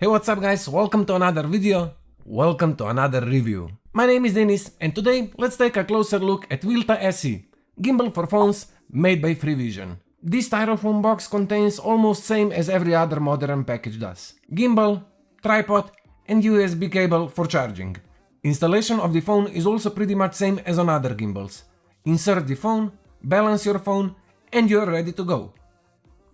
what's up guys, welcome to another video, welcome to another review. My name is Denis and today let's take a closer look at Vilta-SE, gimbal for phones made by Freevision. This styrofoam box contains almost same as every other modern package does. Gimbal, tripod and USB cable for charging. Installation of the phone is also pretty much same as on other gimbals. Insert the phone, balance your phone and you're ready to go.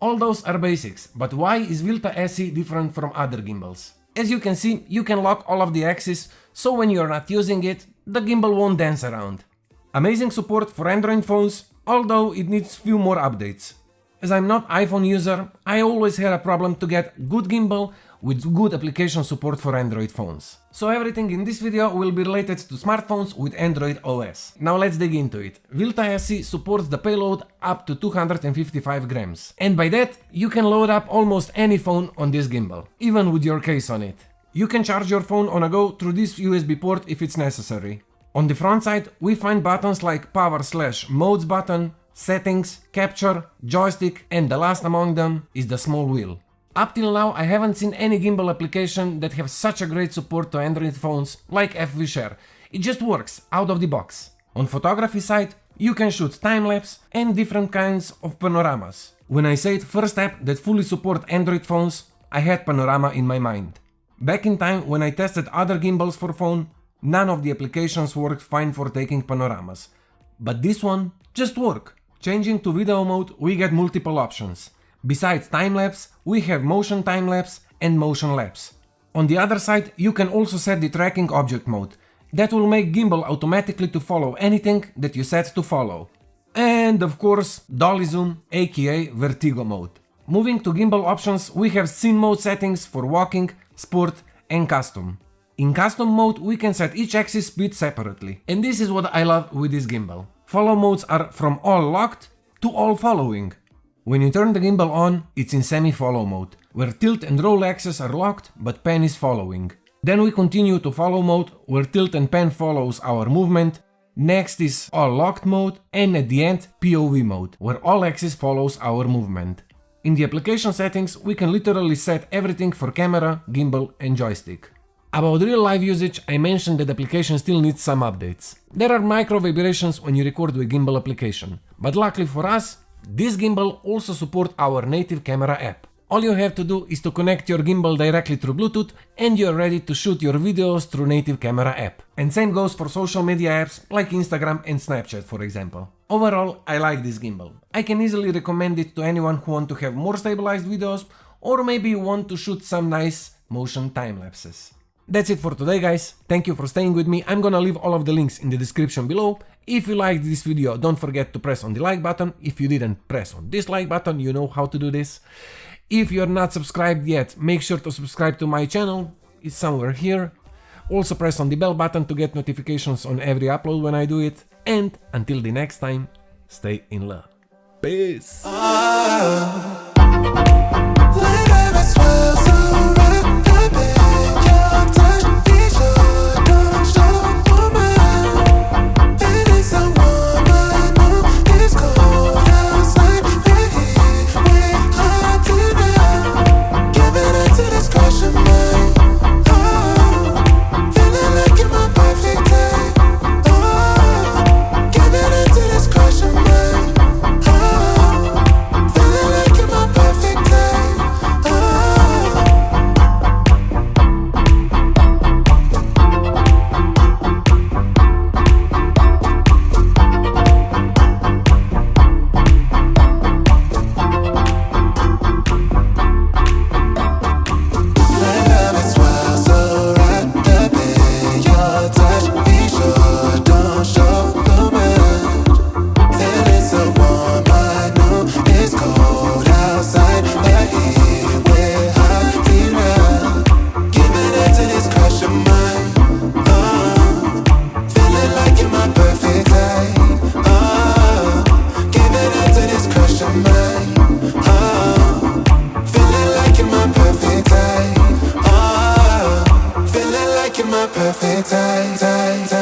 All those are basics, but why is Vilta-SE different from other gimbals? As you can see, you can lock all of the axes, so when you're not using it, the gimbal won't dance around. Amazing support for Android phones, although it needs few more updates. As I'm not iPhone user, I always had a problem to get good gimbal with good application support for Android phones. So everything in this video will be related to smartphones with Android OS. Now let's dig into it. Vilta-SE supports the payload up to 255 grams. And by that, you can load up almost any phone on this gimbal, even with your case on it. You can charge your phone on a go through this USB port if it's necessary. On the front side, we find buttons like power/modes button, settings, capture, joystick, and the last among them is the small wheel. Up till now I haven't seen any gimbal application that have such a great support to Android phones like FVShare. It just works out of the box. On photography side, you can shoot time-lapse and different kinds of panoramas. When I said first app that fully support Android phones, I had panorama in my mind. Back in time when I tested other gimbals for phone, none of the applications worked fine for taking panoramas. But this one just works. Changing to video mode, we get multiple options. Besides time-lapse, we have motion time-lapse and motion lapse. On the other side, you can also set the tracking object mode. That will make gimbal automatically to follow anything that you set to follow. And of course, dollyzoom, aka Vertigo mode. Moving to gimbal options, we have scene mode settings for walking, sport and custom. In custom mode, we can set each axis speed separately. And this is what I love with this gimbal. Follow modes are from all locked to all following. When you turn the gimbal on, it's in semi-follow mode, where tilt and roll axes are locked, but pan is following. Then we continue to follow mode, where tilt and pan follows our movement. Next is all locked mode, and at the end POV mode, where all axis follows our movement. In the application settings, we can literally set everything for camera, gimbal and joystick. About real life usage, I mentioned that the application still needs some updates. There are micro vibrations when you record with gimbal application, but luckily for us, this gimbal also supports our native camera app. All you have to do is to connect your gimbal directly through Bluetooth and you're ready to shoot your videos through native camera app. And same goes for social media apps like Instagram and Snapchat for example. Overall, I like this gimbal. I can easily recommend it to anyone who want to have more stabilized videos or maybe you want to shoot some nice motion time lapses. That's it for today guys, thank you for staying with me, I'm gonna leave all of the links in the description below. If you liked this video, don't forget to press on the like button, if you didn't press on dislike button, you know how to do this. If you're not subscribed yet, make sure to subscribe to my channel, it's somewhere here. Also press on the bell button to get notifications on every upload when I do it. And until the next time, stay in love. Peace! perfect time.